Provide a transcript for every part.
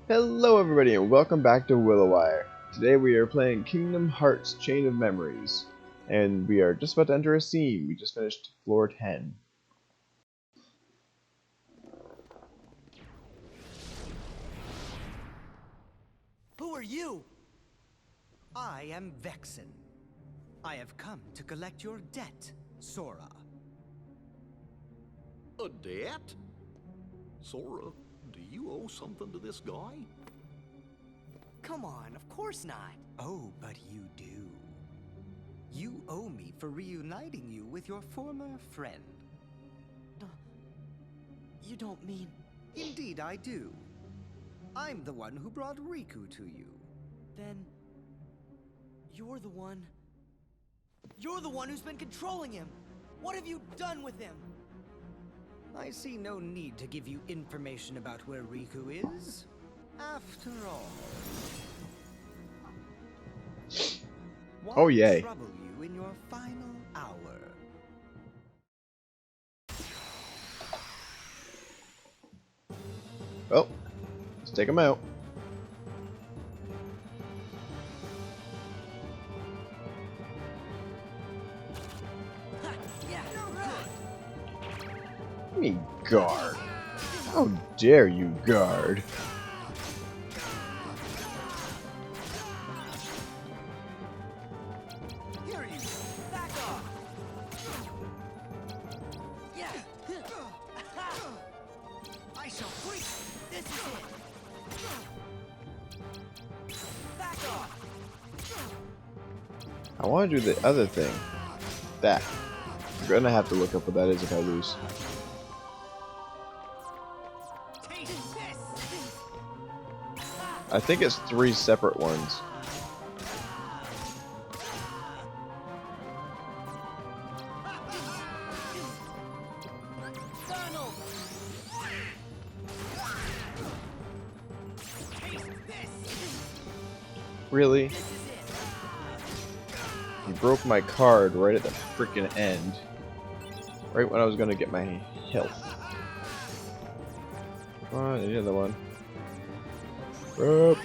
Hello everybody and welcome back to Willowier. Today we are playing Kingdom Hearts Chain of Memories. And we are just about to enter a scene. We just finished floor 10. Who are you? I am Vexen. I have come to collect your debt, Sora. A debt? Sora, do you owe something to this guy? Come on, of course not. Oh, but you do. You owe me for reuniting you with your former friend. You don't mean... Indeed I do. I'm the one who brought Riku to you. Then... You're the one who's been controlling him! What have you done with him? I see no need to give you information about where Riku is. After all... Oh yay. Trouble you in your final hour. Well, let's take him out. Give me guard. How dare you guard? Here you go. Back off. Yeah. I shall freak. This is it. Back off. I want to do the other thing. That. I'm gonna have to look up what that is if I lose. Taste this. I think it's 3 separate ones. Donald. Taste this. Really? This is it. You broke my card right at the frickin' end. Right when I was gonna get my health. Come on, the other one. Rope.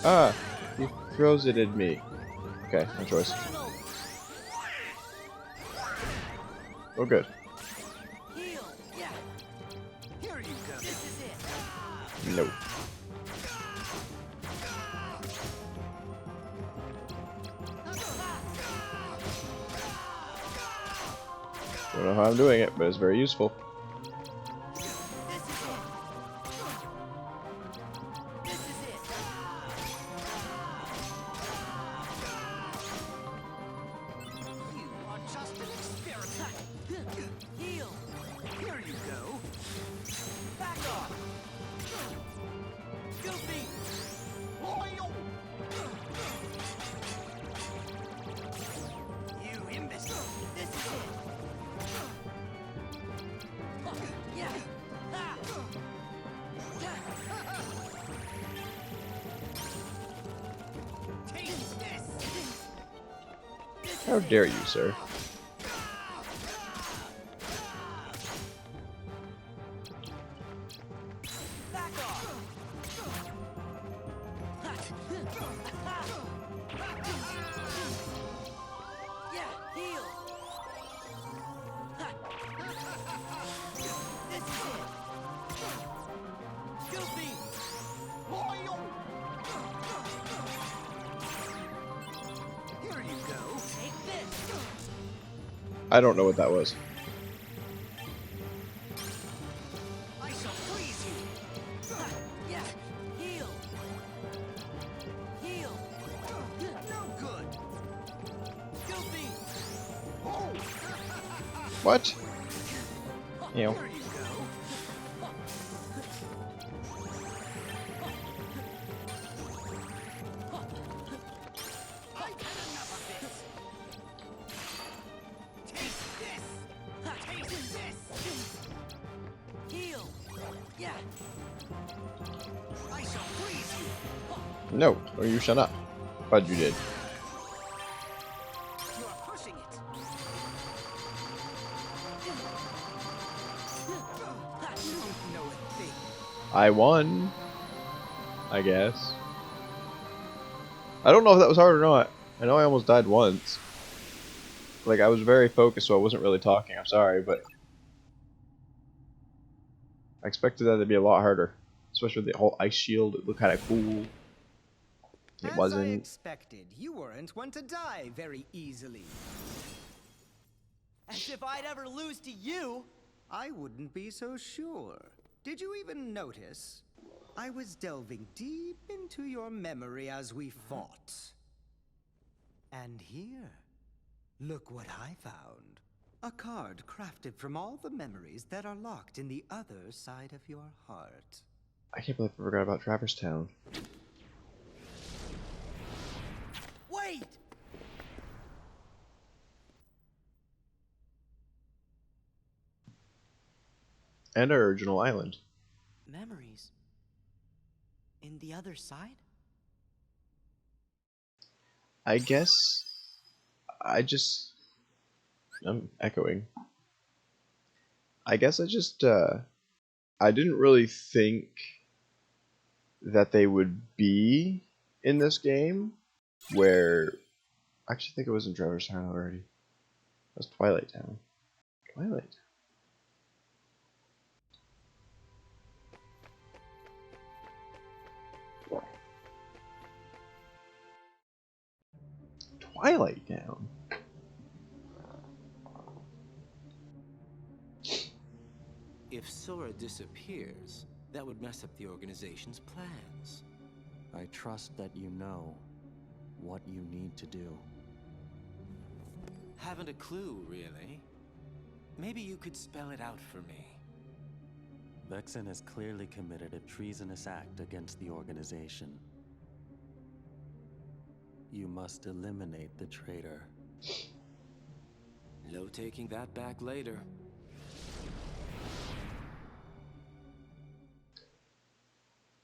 Ah! He throws it at me. Okay, no choice. Donald. Oh good. Heal. Yeah. Here you go. This is it. No. Don't know how I'm doing it, but it's very useful. This is it. This is it. You are just an experiment. Heal. Here you go. Back off. Goofy. You imbecile. This is it. Yeah. Taste this. How dare you, sir? Back off. Yeah, heal. This is it. Goofy. Here you go. Take this. I don't know what that was. I shall freeze you. Yeah, heal. Heal. No good. Goofy. What? You know. Here you go. I've had enough of this. Taste this. Taste this. Heal. Yeah. I shall freeze you. No, or you shut up. But you did. You are pushing it. You don't know a thing. I won, I guess. I don't know if that was hard or not. I know I almost died once. Like, I was very focused, so I wasn't really talking. I'm sorry, but I expected that to be a lot harder. Especially with the whole ice shield. It looked kind of cool. It As I wasn't. expected, you weren't one to die very easily. As if I'd ever lose to you! I wouldn't be so sure. Did you even notice? I was delving deep into your memory as we fought. And here, look what I found. A card crafted from all the memories that are locked in the other side of your heart. I can't believe I forgot about Traverse Town. Wait! And our original island. Memories? In the other side? I guess I'm echoing. I guess I didn't really think that they would be in this game where I actually think it was in Traverse Town already. That was Twilight Town. Twilight. Twilight Town. If Sora disappears, that would mess up the organization's plans. I trust that you know what you need to do. Haven't a clue, really. Maybe you could spell it out for me. Vexen has clearly committed a treasonous act against the organization. You must eliminate the traitor. No taking that back later.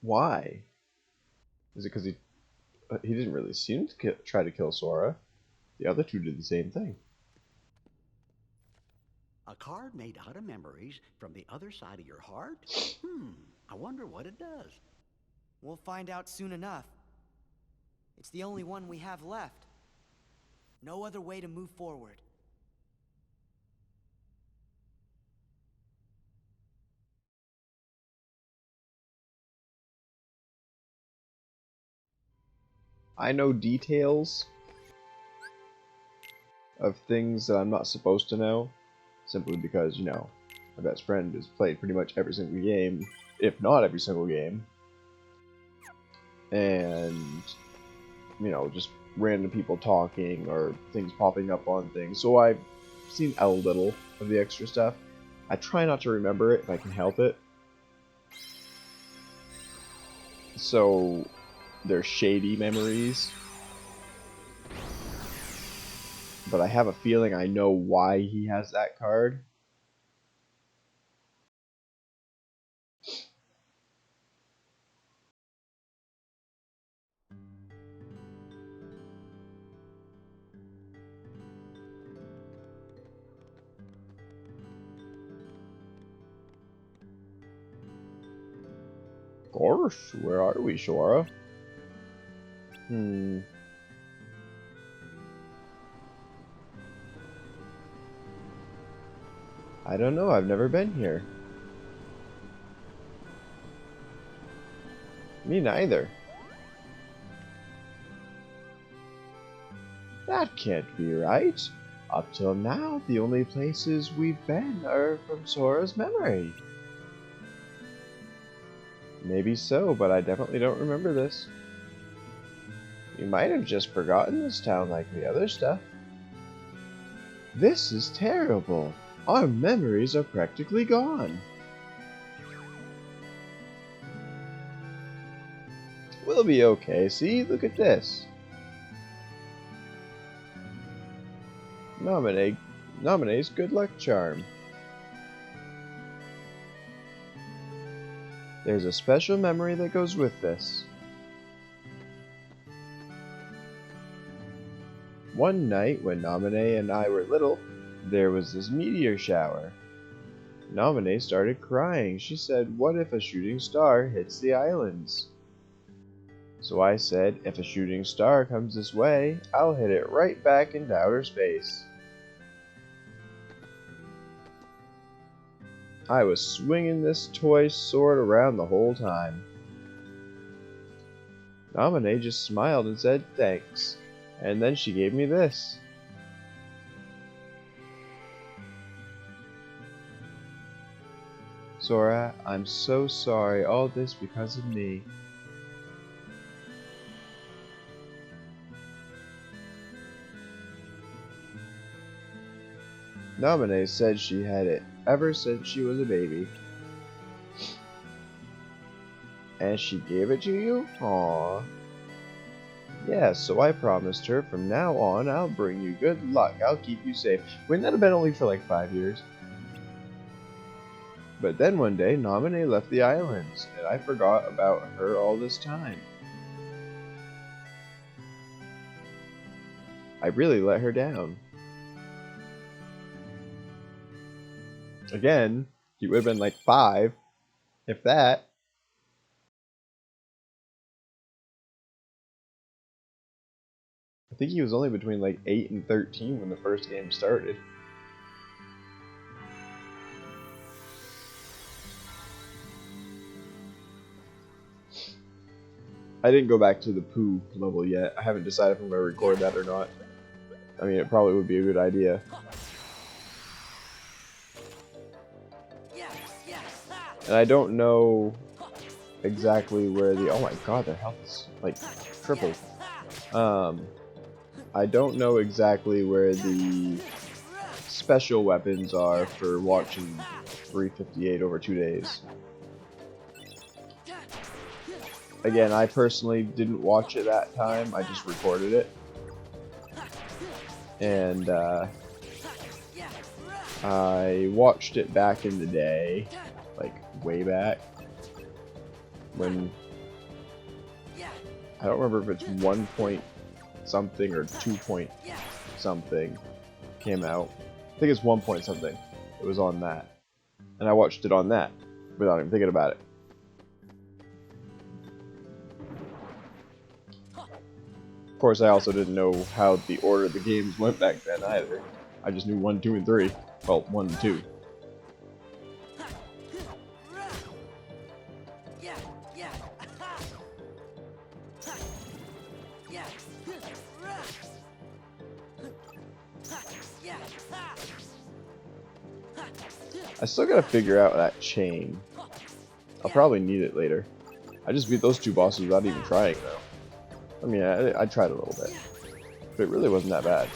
Why? Is it because he didn't really seem to try to kill Sora? The other two did the same thing. A card made out of memories from the other side of your heart? I wonder what it does. We'll find out soon enough. It's the only one we have left. No other way to move forward. I know details of things that I'm not supposed to know, simply because, you know, my best friend has played pretty much every single game, if not every single game. And, you know, just random people talking or things popping up on things. So I've seen a little of the extra stuff. I try not to remember it if I can help it. So they're shady memories. But I have a feeling I know why he has that card. Gosh, where are we, Sora? I don't know, I've never been here. Me neither. That can't be right. Up till now, the only places we've been are from Sora's memory. Maybe so, but I definitely don't remember this. We might have just forgotten this town like the other stuff. This is terrible. Our memories are practically gone. We'll be okay. See, look at this. Nominee's good luck charm. There's a special memory that goes with this. One night when Nominee and I were little, there was this meteor shower. Naminé started crying. She said, "What if a shooting star hits the islands?" So I said, "If a shooting star comes this way, I'll hit it right back into outer space." I was swinging this toy sword around the whole time. Naminé just smiled and said, "Thanks." And then she gave me this. Sora, I'm so sorry, all this because of me. Naminé said she had it ever since she was a baby. And she gave it to you? Aww. Yeah, so I promised her from now on I'll bring you good luck. I'll keep you safe. Wouldn't that have been only for like 5 years? But then one day, Naminé left the islands, and I forgot about her all this time. I really let her down. Again, he would have been like 5, if that. I think he was only between like 8 and 13 when the first game started. I didn't go back to the poo level yet. I haven't decided if I'm going to record that or not. I mean, it probably would be a good idea. And I don't know exactly where the... Oh my god, their health is like tripled. I don't know exactly where the special weapons are for watching 358 over 2 days. Again, I personally didn't watch it that time, I just recorded it. And I watched it back in the day, like way back, when, I don't remember if it's 1 point something or 2 point something came out. I think it's 1 point something. It was on that. And I watched it on that without even thinking about it. Of course, I also didn't know how the order of the games went back then either. I just knew 1, 2, and 3. Well, 1 and 2. I still gotta figure out that chain. I'll probably need it later. I just beat those 2 bosses without even trying though. I mean, I tried a little bit, but it really wasn't that bad.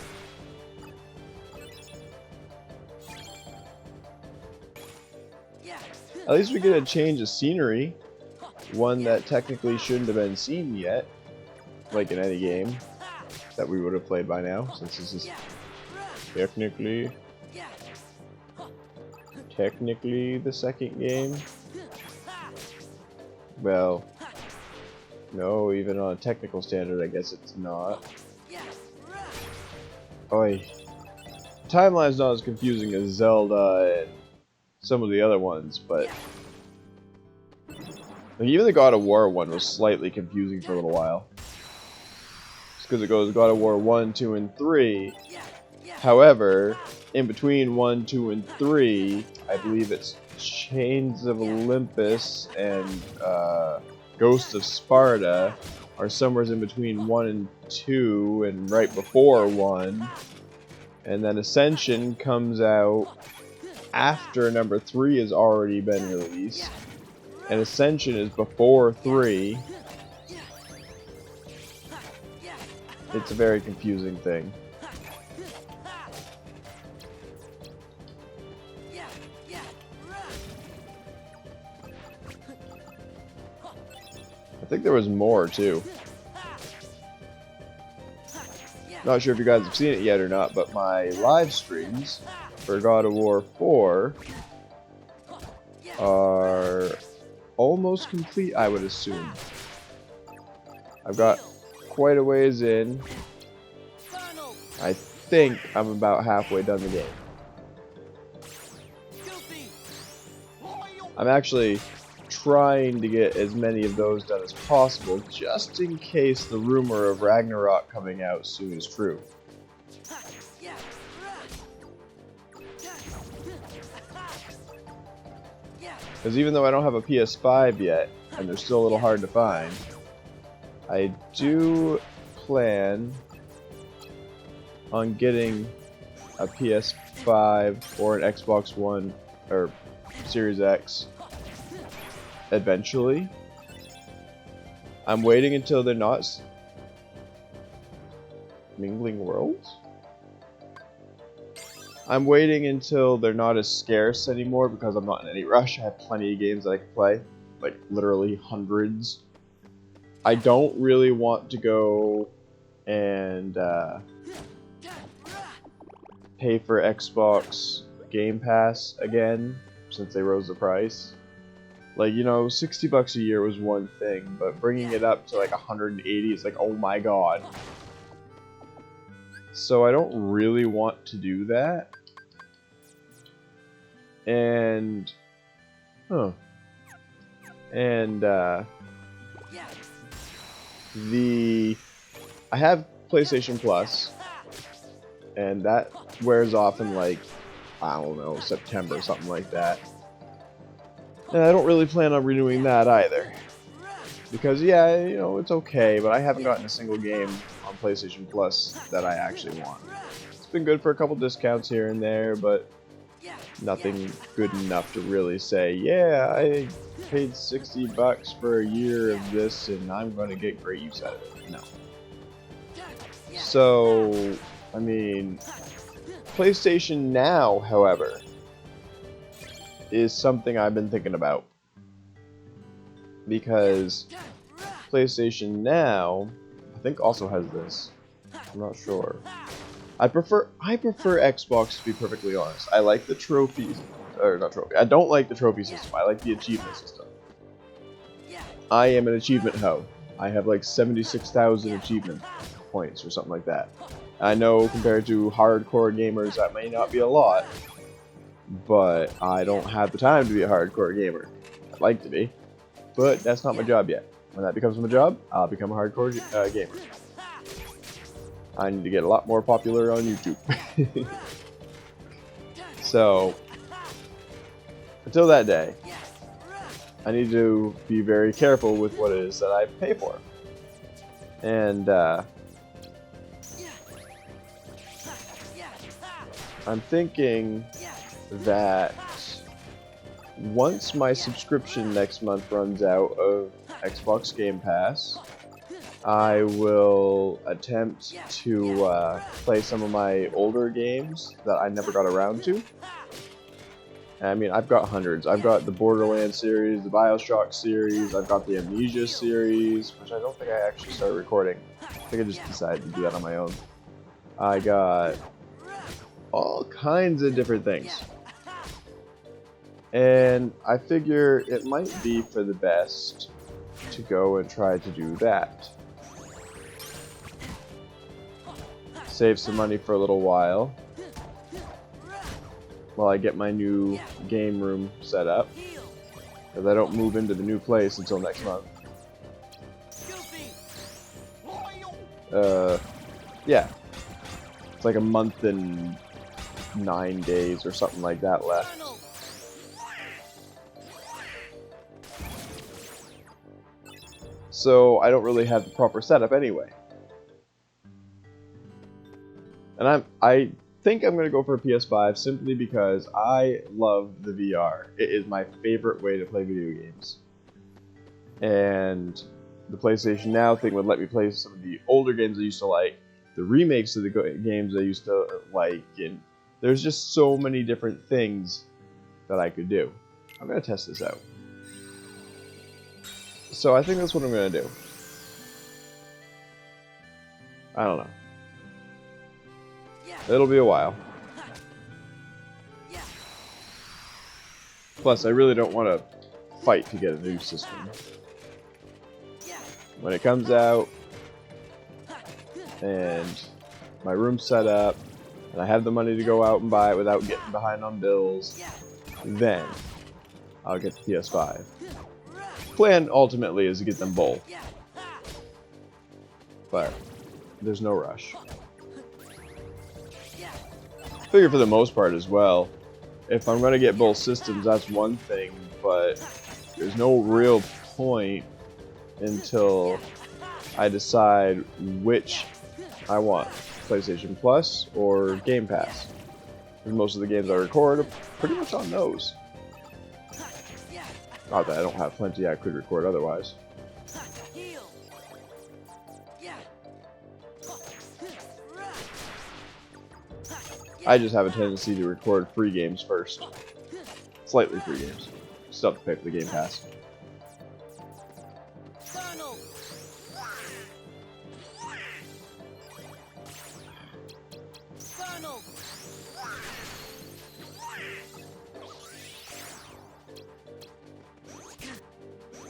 At least we get a change of scenery. One that technically shouldn't have been seen yet, like in any game that we would have played by now, since this is technically the second game. Well, no, even on a technical standard, I guess it's not. Oi. Timeline's not as confusing as Zelda and some of the other ones, but like, even the God of War one was slightly confusing for a little while. Just because it goes God of War 1, 2, and 3. However, in between 1, 2, and 3, I believe it's Chains of Olympus and Ghosts of Sparta are somewhere in between 1 and 2 and right before 1. And then Ascension comes out after number 3 has already been released. And Ascension is before 3. It's a very confusing thing. I think there was more too. Not sure if you guys have seen it yet or not, but my live streams for God of War 4 are almost complete, I would assume. I've got quite a ways in. I think I'm about halfway done the game. I'm actually trying to get as many of those done as possible, just in case the rumor of Ragnarok coming out soon is true. Because even though I don't have a PS5 yet, and they're still a little hard to find, I do plan on getting a PS5 or an Xbox One or Series X eventually. I'm waiting until they're not mingling worlds? I'm waiting until they're not as scarce anymore because I'm not in any rush. I have plenty of games that I can play, like literally hundreds. I don't really want to go and pay for Xbox Game Pass again since they rose the price. Like, you know, $60 a year was one thing, but bringing it up to like 180 is like, oh my god. So I don't really want to do that. And I have PlayStation Plus, and that wears off in like, I don't know, September, something like that. And I don't really plan on renewing that either. Because, yeah, you know, it's okay, but I haven't gotten a single game on PlayStation Plus that I actually want. It's been good for a couple discounts here and there, but nothing good enough to really say, yeah, I paid $60 for a year of this and I'm going to get great use out of it. No. So, I mean, PlayStation Now, however, is something I've been thinking about. Because PlayStation Now, I think also has this. I'm not sure. I prefer Xbox, to be perfectly honest. I like the trophies, or not trophy. I don't like the trophy system. I like the achievement system. I am an achievement hoe. I have like 76,000 achievement points or something like that. I know compared to hardcore gamers that may not be a lot, but I don't have the time to be a hardcore gamer. I'd like to be, but that's not my job yet. When that becomes my job, I'll become a hardcore gamer. I need to get a lot more popular on YouTube. So, until that day, I need to be very careful with what it is that I pay for. And, I'm thinking that once my subscription next month runs out of Xbox Game Pass, I will attempt to play some of my older games that I never got around to. I mean, I've got hundreds. I've got the Borderlands series, the Bioshock series, I've got the Amnesia series, which I don't think I actually started recording. I think I just decided to do that on my own. I got all kinds of different things. And I figure it might be for the best to go and try to do that. Save some money for a little while I get my new game room set up, because I don't move into the new place until next month. Yeah, it's like a month and 9 days or something like that left. So I don't really have the proper setup anyway. And I think I'm going to go for a PS5 simply because I love the VR. It is my favorite way to play video games. And the PlayStation Now thing would let me play some of the older games I used to like, the remakes of the games I used to like, and there's just so many different things that I could do. I'm going to test this out. So I think that's what I'm going to do. I don't know. It'll be a while. Plus, I really don't want to fight to get a new system. When it comes out, and my room's set up, and I have the money to go out and buy it without getting behind on bills, then I'll get the PS5. Plan ultimately is to get them both, but there's no rush. Figure for the most part as well, if I'm gonna get both systems, that's one thing, but there's no real point until I decide which I want, PlayStation Plus or Game Pass. Because most of the games I record are pretty much on those. Not that I don't have plenty I could record otherwise. I just have a tendency to record free games first. Slightly free games. Still have to pay for the Game Pass.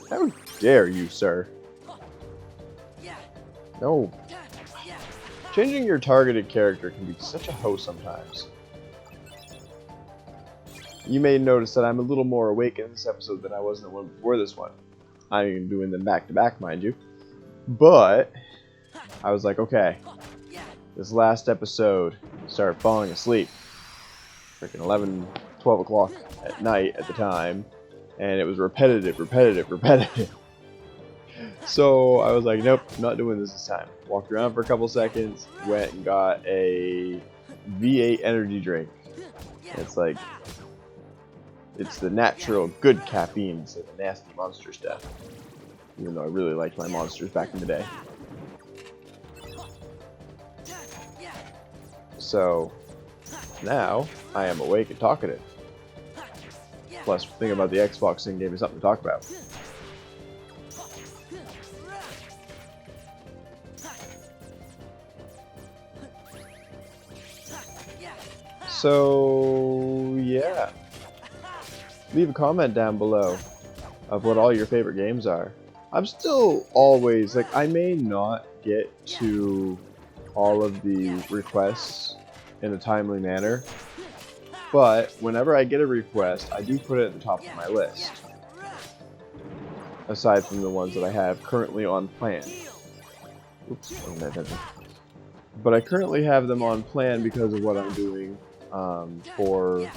How dare you, sir? No. Changing your targeted character can be such a hoe sometimes. You may notice that I'm a little more awake in this episode than I was in the one before this one. I'm doing them back to back, mind you. But I was like, okay, this last episode, started falling asleep. Freaking 11, 12 o'clock at night at the time. And it was repetitive. So I was like, nope, not doing this time. Walked around for a couple seconds, went and got a V8 energy drink. It's like, it's the natural good caffeine instead of the nasty monster stuff. Even though I really liked my monsters back in the day. So now I am awake and talkative. Plus, thinking about the Xbox thing gave me something to talk about. So, yeah. Leave a comment down below of what all your favorite games are. I'm still always, like, I may not get to all of the requests in a timely manner, but whenever I get a request, I do put it at the top of my list. Aside from the ones that I have currently on plan. Oops, wasn't paying attention. But I currently have them on plan because of what I'm doing for...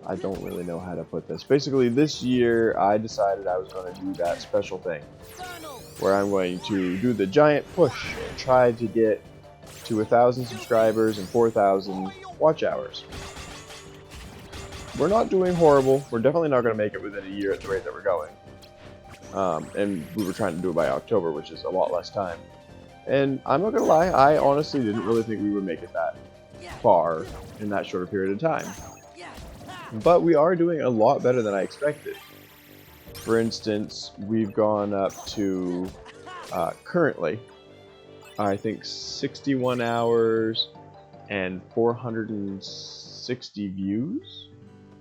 I don't really know how to put this. Basically, this year, I decided I was going to do that special thing. Where I'm going to do the giant push and try to get to 1,000 subscribers and 4,000 watch hours. We're not doing horrible. We're definitely not going to make it within a year at the rate that we're going. And we were trying to do it by October, which is a lot less time. And I'm not going to lie, I honestly didn't really think we would make it that far in that short a period of time. But we are doing a lot better than I expected. For instance, we've gone up to, currently, I think 61 hours and 460 views.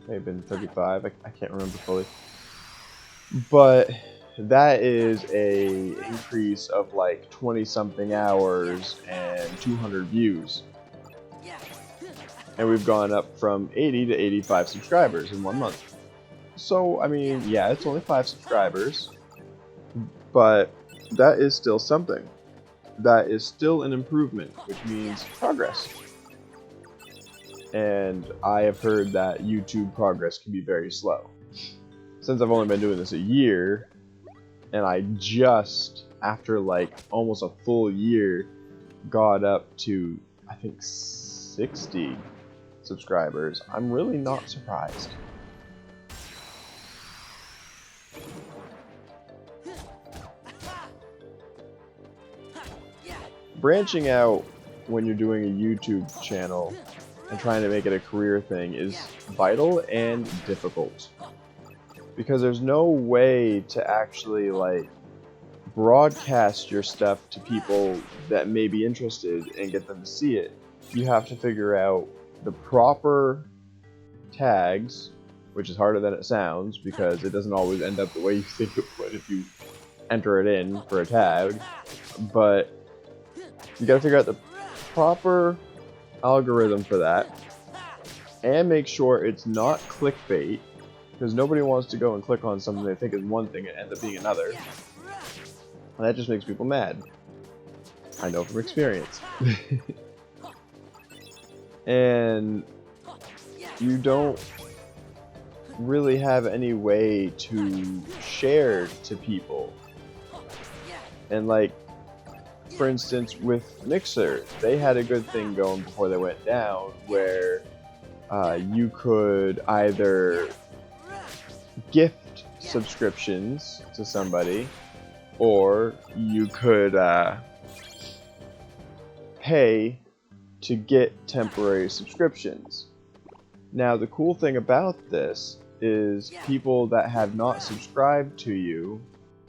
May have been 35, I can't remember fully. But that is a increase of like 20 something hours and 200 views. And we've gone up from 80 to 85 subscribers in 1 month. So, I mean, yeah, it's only 5 subscribers, but that is still something. That is still an improvement, which means progress. And I have heard that YouTube progress can be very slow. Since I've only been doing this a year, and I just, after like almost a full year, got up to, I think, 60 subscribers, I'm really not surprised. Branching out when you're doing a YouTube channel and trying to make it a career thing is vital and difficult. Because there's no way to actually like broadcast your stuff to people that may be interested and get them to see it. You have to figure out the proper tags, which is harder than it sounds because it doesn't always end up the way you think it would if you enter it in for a tag. But you gotta figure out the proper algorithm for that and make sure it's not clickbait, because nobody wants to go and click on something they think is one thing and end up being another. And that just makes people mad. I know from experience. And you don't really have any way to share to people. And like, for instance, with Mixer, they had a good thing going before they went down, where you could either gift subscriptions to somebody, or you could pay to get temporary subscriptions. Now, the cool thing about this is people that have not subscribed to you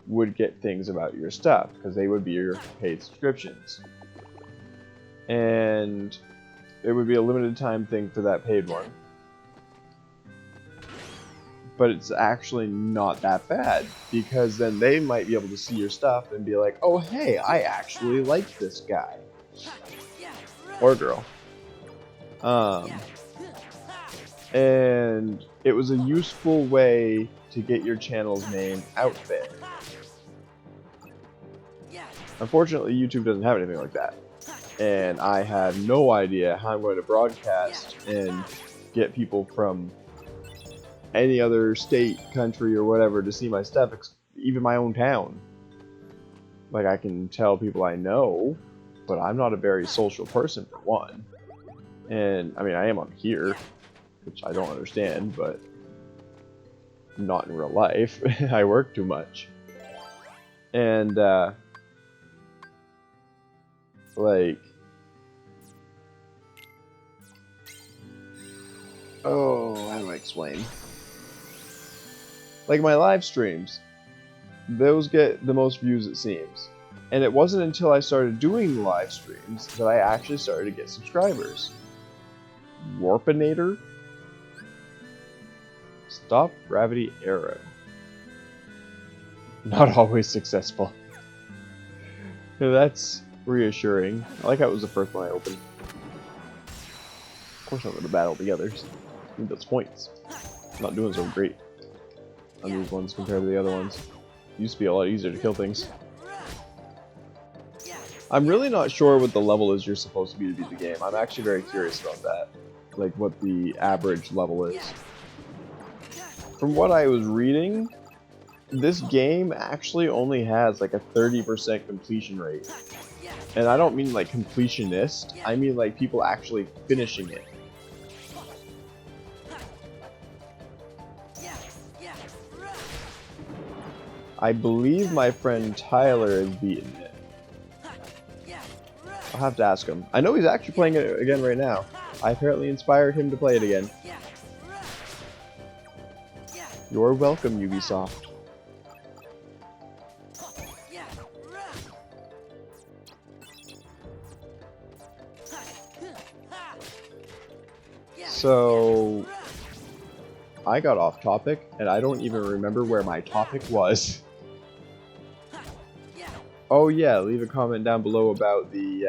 would get things about your stuff, because they would be your paid subscriptions. And it would be a limited time thing for that paid one. But it's actually not that bad, because then they might be able to see your stuff and be like, oh hey, I actually like this guy. Or girl. And it was a useful way to get your channel's name out there. Unfortunately, YouTube doesn't have anything like that. And I have no idea how I'm going to broadcast and get people from any other state, country, or whatever to see my stuff, even my own town. Like, I can tell people I know, but I'm not a very social person, for one. And, I mean, I am on here, which I don't understand, but not in real life. I work too much. And, like, oh, how do I explain? Like, my live streams, those get the most views, it seems. And it wasn't until I started doing the live streams that I actually started to get subscribers. Warpinator? Stop gravity arrow. Not always successful. Yeah, that's reassuring. I like how it was the first one I opened. Of course I'm going to battle the others. I need those points. I'm not doing so great on these ones compared to the other ones. It used to be a lot easier to kill things. I'm really not sure what the level is you're supposed to beat the game. I'm actually very curious about that. Like, what the average level is. From what I was reading, this game actually only has like a 30% completion rate. And I don't mean like completionist, I mean like people actually finishing it. I believe my friend Tyler has beaten it. I'll have to ask him. I know he's actually playing it again right now. I apparently inspired him to play it again. You're welcome, Ubisoft. So, I got off topic, and I don't even remember where my topic was. Oh yeah, leave a comment down below about the,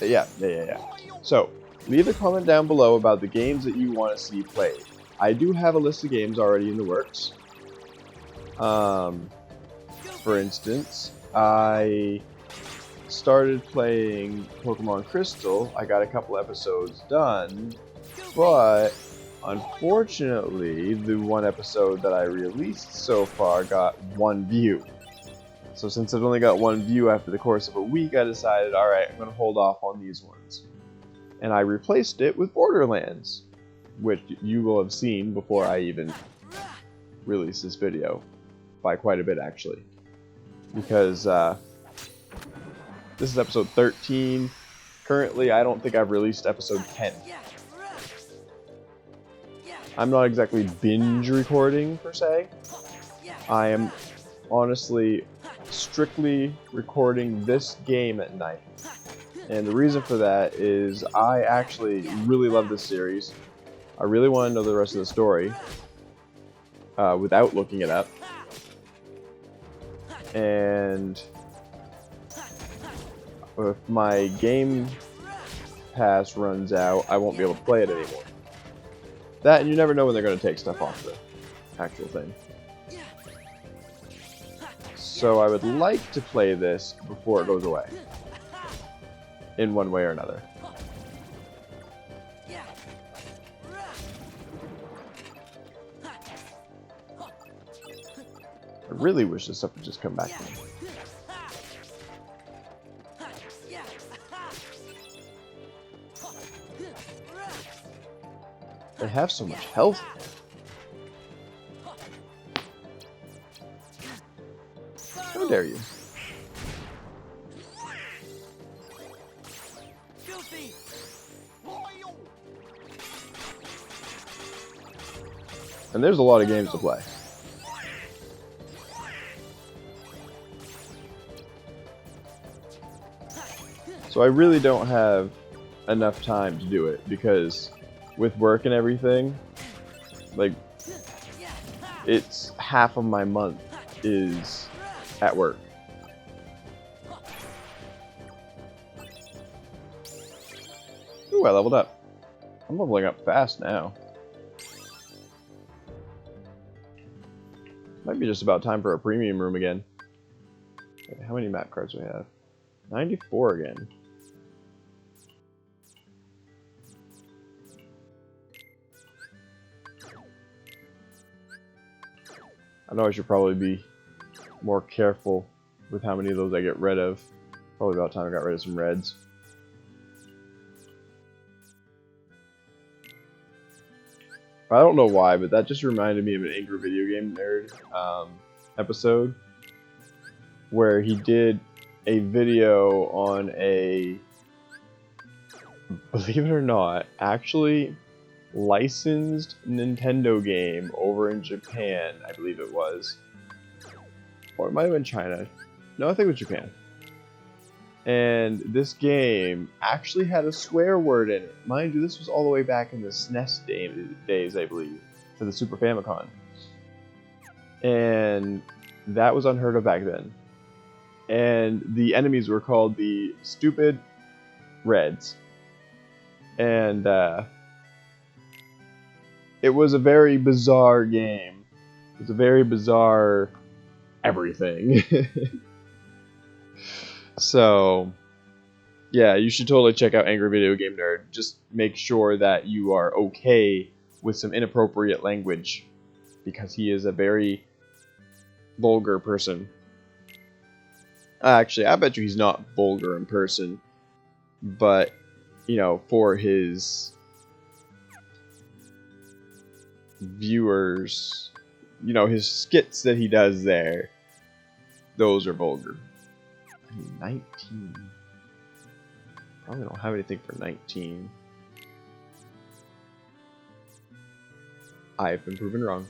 yeah. So, leave a comment down below about the games that you want to see played. I do have a list of games already in the works. For instance, I started playing Pokemon Crystal. I got a couple episodes done, but unfortunately, the one episode that I released so far got 1 view. So since I've only got 1 view after the course of a week, I decided, alright, I'm going to hold off on these ones. And I replaced it with Borderlands, which you will have seen before I even release this video. By quite a bit, actually. Because, this is episode 13. Currently, I don't think I've released episode 10. I'm not exactly binge recording, per se. I am honestly strictly recording this game at night. And the reason for that is I actually really love this series. I really want to know the rest of the story without looking it up. And if my Game Pass runs out, I won't be able to play it anymore. That, and you never know when they're going to take stuff off the actual thing. So I would like to play this before it goes away. In one way or another. I really wish this stuff would just come back to me. They have so much health. How dare you? And there's a lot of games to play. So I really don't have enough time to do it because with work and everything, like, it's half of my month is at work. Ooh, I leveled up. I'm leveling up fast now. Might be just about time for a premium room again. Wait, how many map cards do we have? 94 again. I know I should probably be more careful with how many of those I get rid of. Probably about time I got rid of some reds. I don't know why, but that just reminded me of an Angry Video Game Nerd episode where he did a video on a, believe it or not, actually licensed Nintendo game over in Japan, I believe it was. Or it might have been China. No, I think it was Japan. And this game actually had a swear word in it. Mind you, this was all the way back in the SNES days, I believe, to the Super Famicom. And that was unheard of back then. And the enemies were called the Stupid Reds. And it was a very bizarre game. It was a very bizarre everything. So, yeah, you should totally check out Angry Video Game Nerd. Just make sure that you are okay with some inappropriate language, because he is a very vulgar person. Actually, I bet you he's not vulgar in person, but, you know, for his viewers, you know, his skits that he does there, those are vulgar. 19. Probably don't have anything for 19. I've been proven wrong.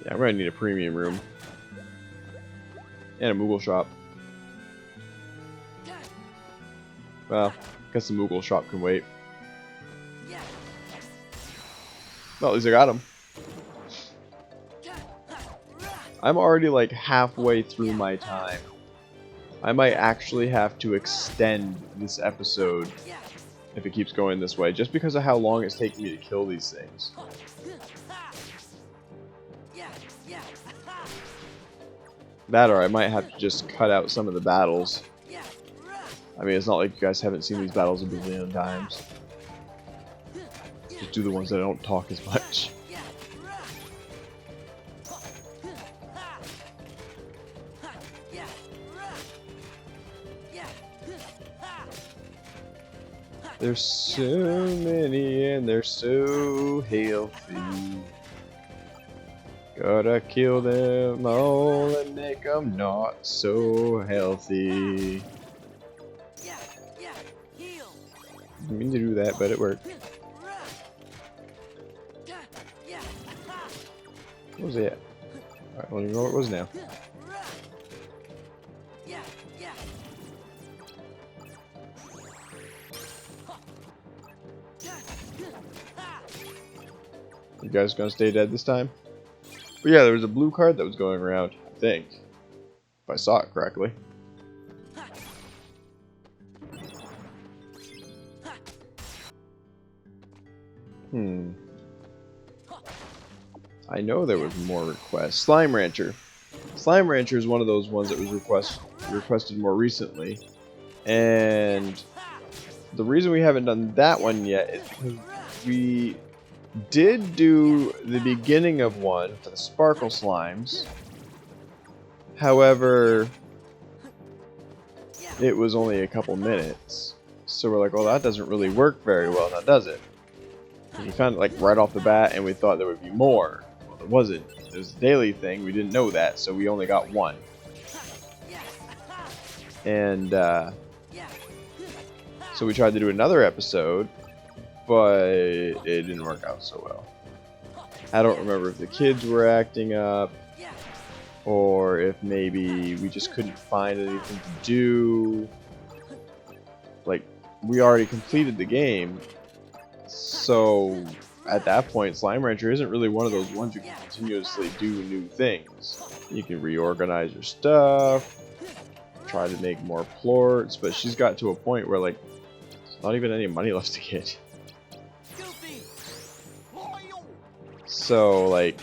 Yeah, I'm gonna need a premium room. And a Moogle shop. Well, I guess the Moogle shop can wait. Well, at least I got him. I'm already like halfway through my time. I might actually have to extend this episode if it keeps going this way, just because of how long it's taking me to kill these things. That, or I might have to just cut out some of the battles. I mean, it's not like you guys haven't seen these battles a bazillion times. Just do the ones that don't talk as much. There's so many and they're so healthy. Gotta kill them all and make them not so healthy. Didn't mean to do that, but it worked. What was it? Alright, I don't even know what it was now. You guys gonna stay dead this time? But yeah, there was a blue card that was going around, I think. If I saw it correctly. I know there was more requests. Slime Rancher. Slime Rancher is one of those ones that was requested more recently. And the reason we haven't done that one yet is because we did do the beginning of one for the Sparkle Slimes. However, it was only a couple minutes. So we're like, well, that doesn't really work very well now, does it? And we found it like right off the bat, and we thought there would be more. Well, there wasn't. It was a daily thing. We didn't know that, so we only got one. And so we tried to do another episode, but it didn't work out so well. I don't remember if the kids were acting up, or if maybe we just couldn't find anything to do. Like, we already completed the game, so at that point, Slime Rancher isn't really one of those ones you can continuously do new things. You can reorganize your stuff, try to make more plorts, but she's got to a point where, like, there's not even any money left to get. So, like,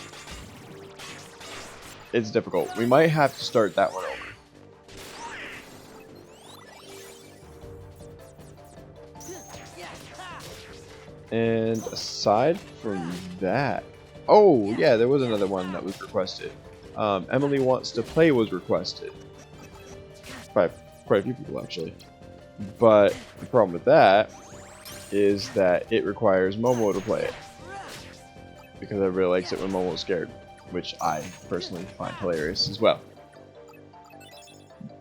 it's difficult. We might have to start that one over. And aside from that, oh yeah, there was another one that was requested. Emily Wants to Play was requested by quite a few people actually. But the problem with that is that it requires Momo to play it, because everybody likes it when Momo's scared, which I personally find hilarious as well.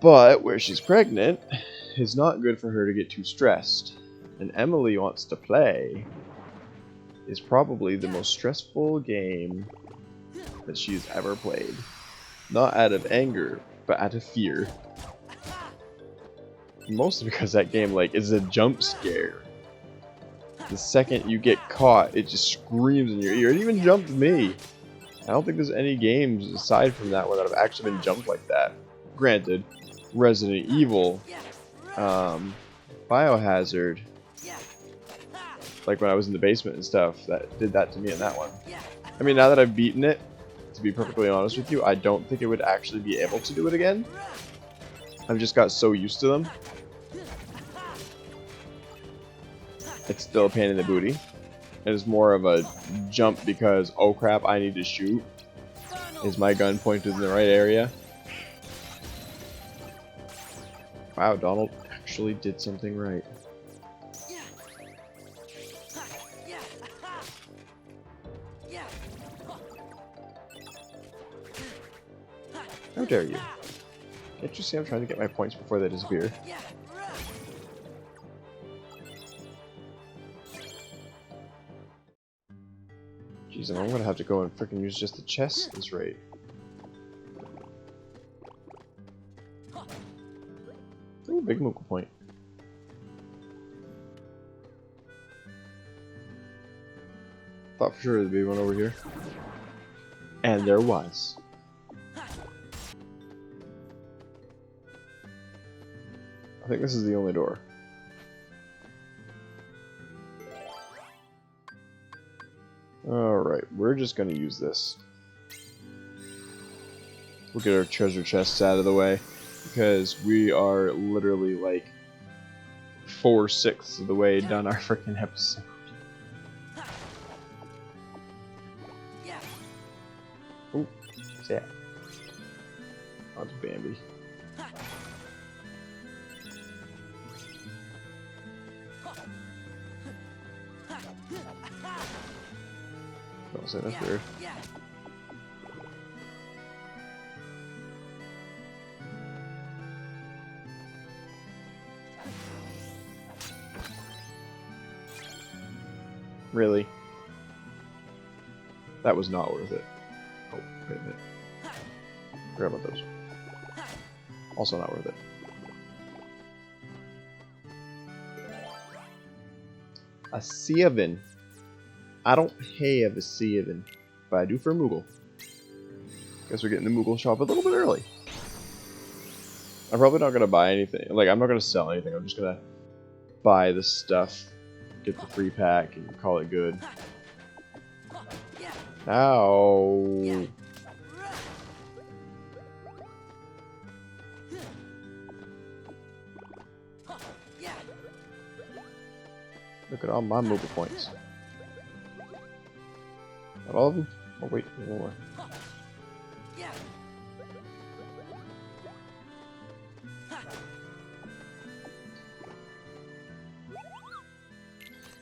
But where she's pregnant, it's not good for her to get too stressed. And Emily Wants to Play is probably the most stressful game that she's ever played. Not out of anger, but out of fear. Mostly because that game, like, is a jump scare. The second you get caught, it just screams in your ear. It even jumped me. I don't think there's any games aside from that one that have actually been jumped like that. Granted, Resident Evil, Biohazard, like when I was in the basement and stuff, that did that to me in that one. I mean, now that I've beaten it, to be perfectly honest with you, I don't think it would actually be able to do it again. I've just got so used to them. It's still a pain in the booty. It is more of a jump because, oh crap, I need to shoot. Is my gun pointed in the right area? Wow, Donald actually did something right. How dare you? Can't you see I'm trying to get my points before they disappear? Jeez, I'm gonna have to go and frickin' use just the chest at this rate. Ooh, big Moogle point. Thought for sure there'd be one over here. And there was. I think this is the only door. Alright, we're just gonna use this. We'll get our treasure chests out of the way, because we are literally like 4/6 of the way done our freaking episode. Ooh, yeah. Onto Bambi. Don't say that's weird. Really? That was not worth it. Oh, wait a minute. Forgot about those. Also not worth it. A Seven. I don't have a Seven, but I do for a Moogle. Guess we're getting the Moogle shop a little bit early. I'm probably not gonna buy anything. Like, I'm not gonna sell anything. I'm just gonna buy the stuff, get the free pack, and call it good. Ow. Look at all my mobile points. Not all of them? Oh wait, one more.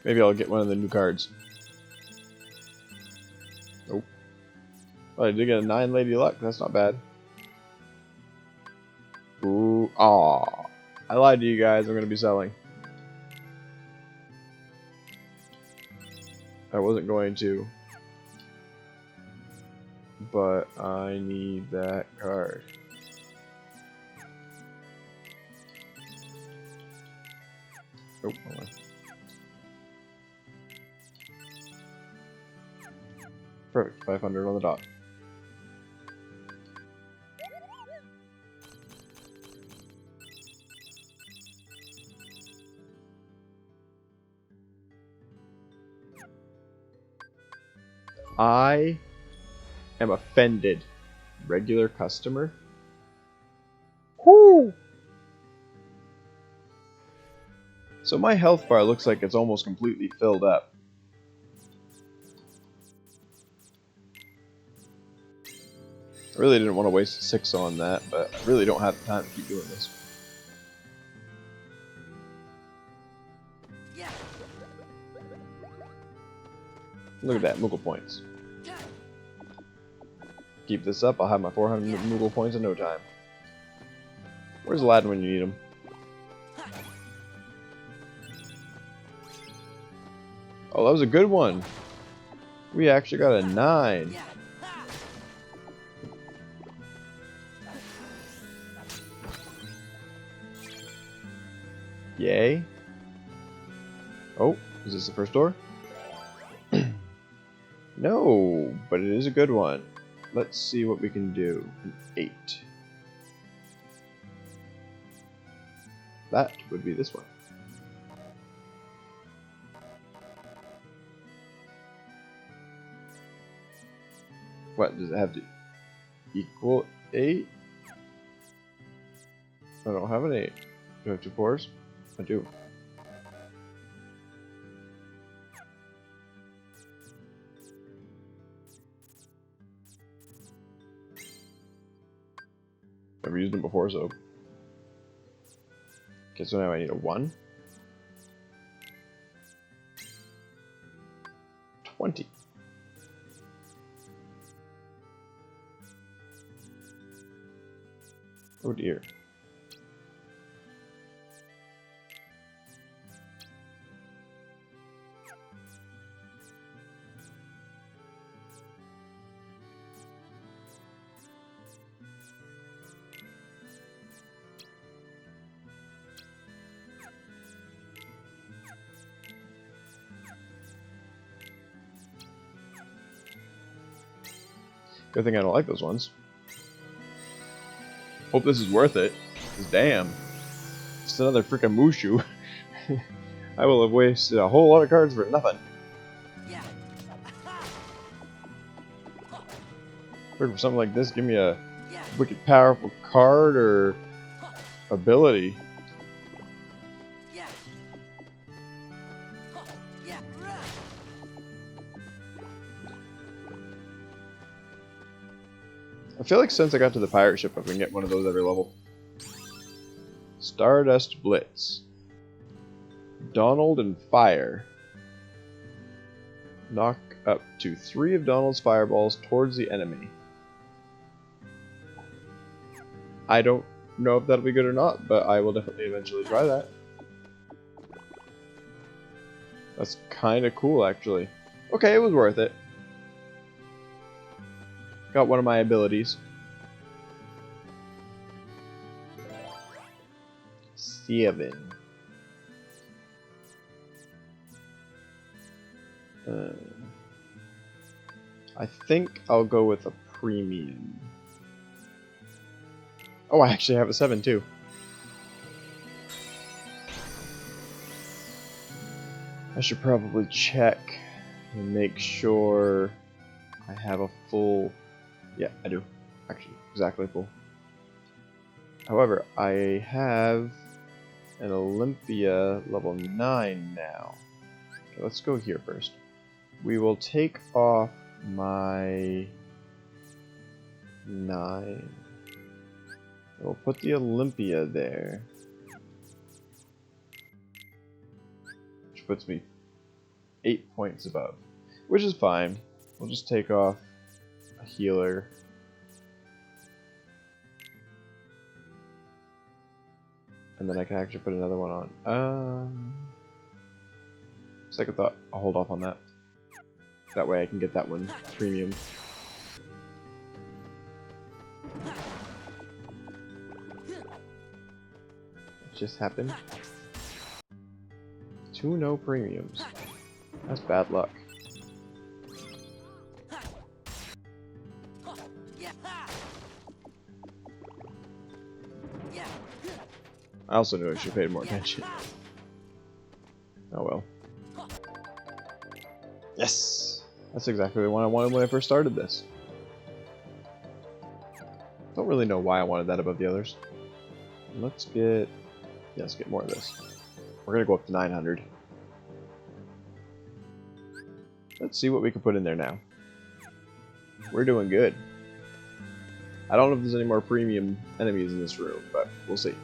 Maybe I'll get one of the new cards. Nope. Well, I did get a 9 Lady Luck. That's not bad. Ooh, aw. I lied to you guys. I'm going to be selling. I wasn't going to. But I need that card. Oh, hold on. Perfect, 500 on the dot. I am offended. Regular customer? Whoo! So my health bar looks like it's almost completely filled up. I really didn't want to waste 6 on that, but I really don't have the time to keep doing this. Look at that, Moogle points. Keep this up, I'll have my 400 Moogle points in no time. Where's Aladdin when you need him? Oh, that was a good one. We actually got a 9. Yay. Oh, is this the first door? No, but it is a good one. Let's see what we can do. An 8. That would be this one. What, does it have to equal 8? I don't have an 8. Do I have 2 4s? I do. Never used them before, so. Okay, so now I need a 1. 20. Oh dear. Good thing I don't like those ones. Hope this is worth it. 'Cause damn. It's another freaking Mushu. I will have wasted a whole lot of cards for nothing. For something like this, give me a wicked powerful card or ability. I feel like since I got to the pirate ship, I can get one of those every level. Stardust Blitz. Donald and Fire. Knock up to 3 of Donald's fireballs towards the enemy. I don't know if that'll be good or not, but I will definitely eventually try that. That's kind of cool, actually. Okay, it was worth it. Got one of my abilities. 7. I think I'll go with a premium. Oh, I actually have a 7 too. I should probably check and make sure I have a full... Yeah, I do. Actually, exactly full. However, I have an Olympia level 9 now. Okay, let's go here first. We will take off my 9. We'll put the Olympia there. Which puts me 8 points above. Which is fine. We'll just take off a healer. And then I can actually put another one on. Second thought, I'll hold off on that. That way I can get that one premium. It just happened. 2 no premiums. That's bad luck. I also knew I should have paid more attention. Oh well. Yes! That's exactly the one I wanted when I first started this. Don't really know why I wanted that above the others. Let's get... Yeah, let's get more of this. We're gonna go up to 900. Let's see what we can put in there now. We're doing good. I don't know if there's any more premium enemies in this room, but we'll see.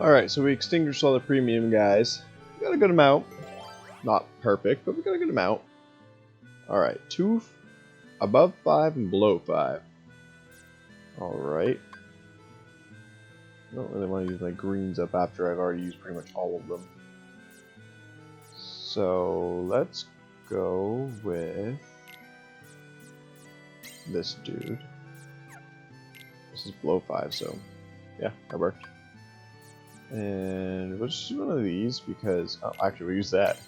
Alright, so we extinguished all the premium guys. We got a good amount. Not perfect, but we got a good amount. Alright, 2 above 5 and below 5. Alright. I don't really want to use my greens up after I've already used pretty much all of them. So let's go with this dude. This is below 5, so yeah, that worked. And we'll just do one of these because... Oh, actually, we'll use that.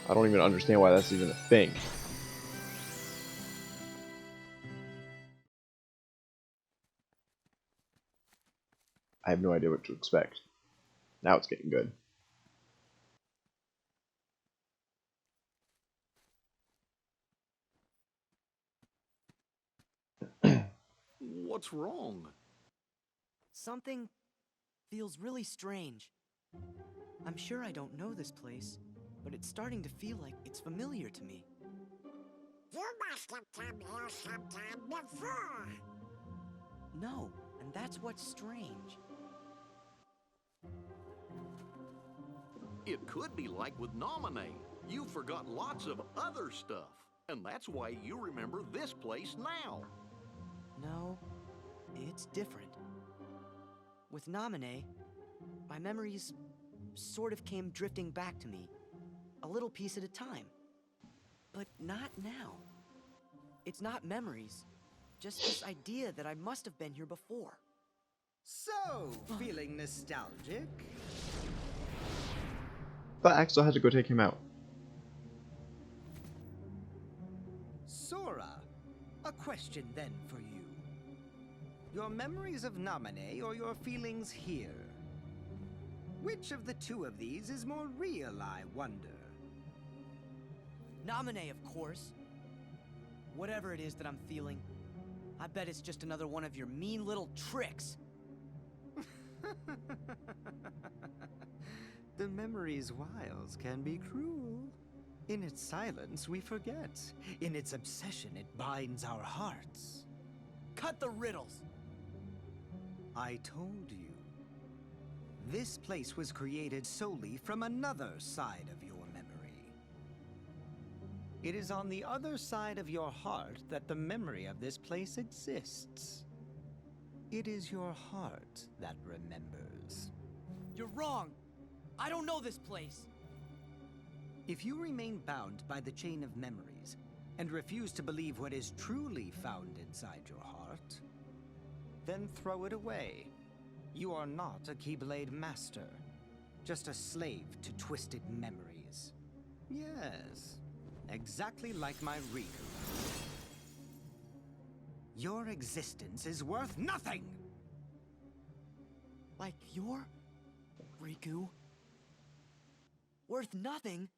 I don't even understand why that's even a thing. I have no idea what to expect. Now it's getting good. What's wrong? Something feels really strange. I'm sure I don't know this place, but it's starting to feel like it's familiar to me. You must have come here sometime before. No, and that's what's strange. It could be like with Nominee. You forgot lots of other stuff, and that's why you remember this place now. No, it's different. With Nominee, my memories sort of came drifting back to me, a little piece at a time. But not now. It's not memories, just this idea that I must have been here before. So, feeling nostalgic? But Axel had to go take him out. Sora, a question then for you. Your memories of Nominee or your feelings here? Which of the two of these is more real, I wonder? Nominee, of course. Whatever it is that I'm feeling, I bet it's just another one of your mean little tricks. The memory's wiles can be cruel. In its silence, we forget. In its obsession, it binds our hearts. Cut the riddles. I told you. This place was created solely from another side of your memory. It is on the other side of your heart that the memory of this place exists. It is your heart that remembers. You're wrong. I don't know this place. If you remain bound by the chain of memories and refuse to believe what is truly found inside your heart, then throw it away. You are not a Keyblade master, just a slave to twisted memories. Yes, exactly like my Riku. Your existence is worth nothing! Like your Riku? Worth nothing?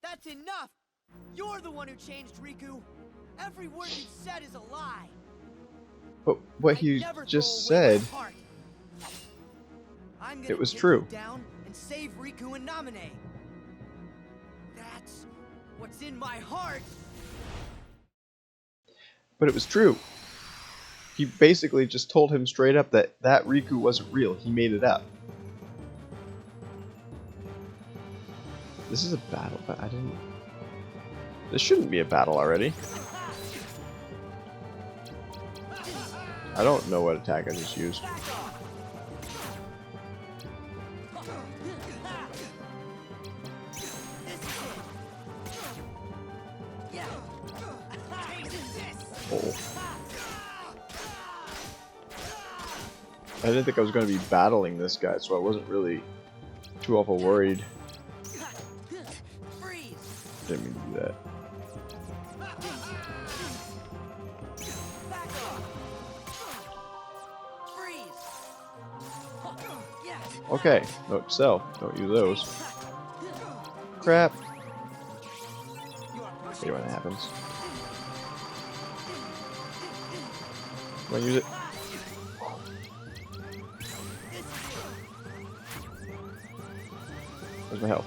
That's enough! You're the one who changed Riku! Every word you said is a lie! But what I'd he never just throw away said, my heart. I'm gonna it was take true. you down and save Riku and Namine. That's what's in my heart! But it was true. He basically just told him straight up that that Riku wasn't real. He made it up. This is a battle, but I didn't... This shouldn't be a battle already. I don't know what attack I just used. Oh. I didn't think I was going to be battling this guy, so I wasn't really too awful worried. Didn't mean to do that. Okay, note to self. Don't use those. Crap. Hate when that happens. Come on, use it. Where's my health?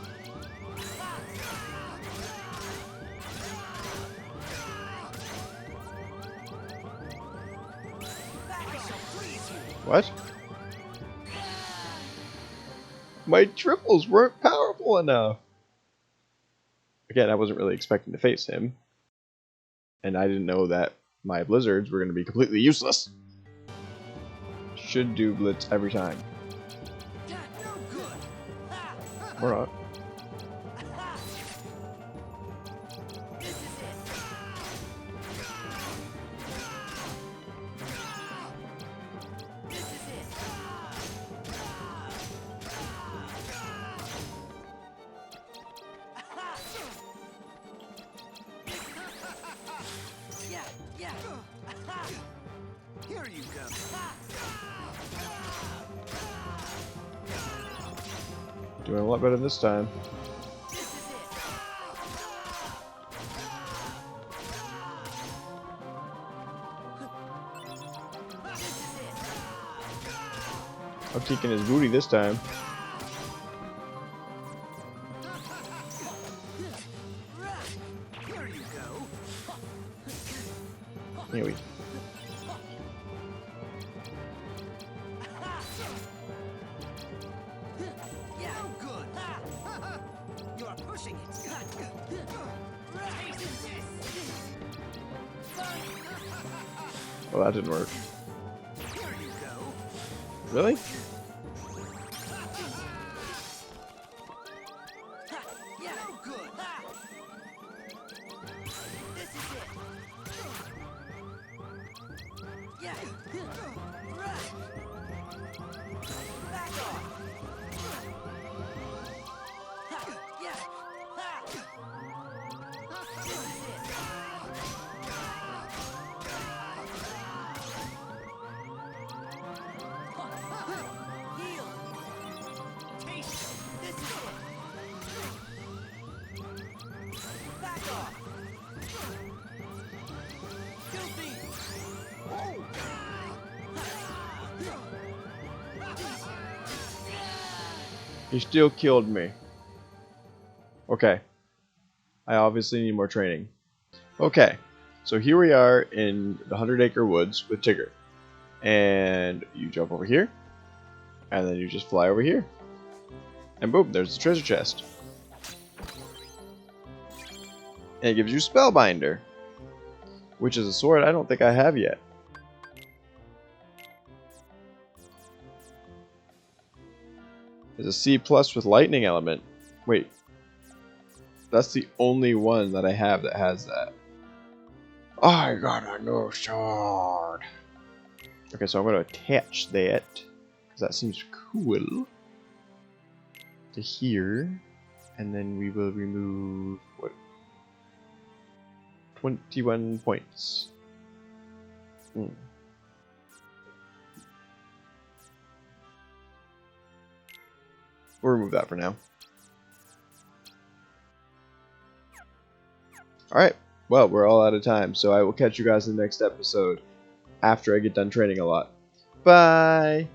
What? My triples weren't powerful enough. Again, I wasn't really expecting to face him. And I didn't know that my blizzards were going to be completely useless. Should do blitz every time. Or not. Here you go. Doing a lot better this time. I'm taking his booty this time. Here you go. Anyway. Good. You are pushing it. Well, that didn't work. Here you go. Really? Good. He still killed me. Okay. I obviously need more training. Okay. So here we are in the 100-acre woods with Tigger. And you jump over here. And then you just fly over here. And boom, there's the treasure chest. And it gives you Spellbinder. Which is a sword I don't think I have yet. There's a C+ with lightning element. Wait. That's the only one that I have that has that. I got a new sword. Okay, so I'm going to attach that, because that seems cool, to here. And then we will remove, what, 21 points. We'll remove that for now. Alright, well, we're all out of time, so I will catch you guys in the next episode after I get done training a lot. Bye!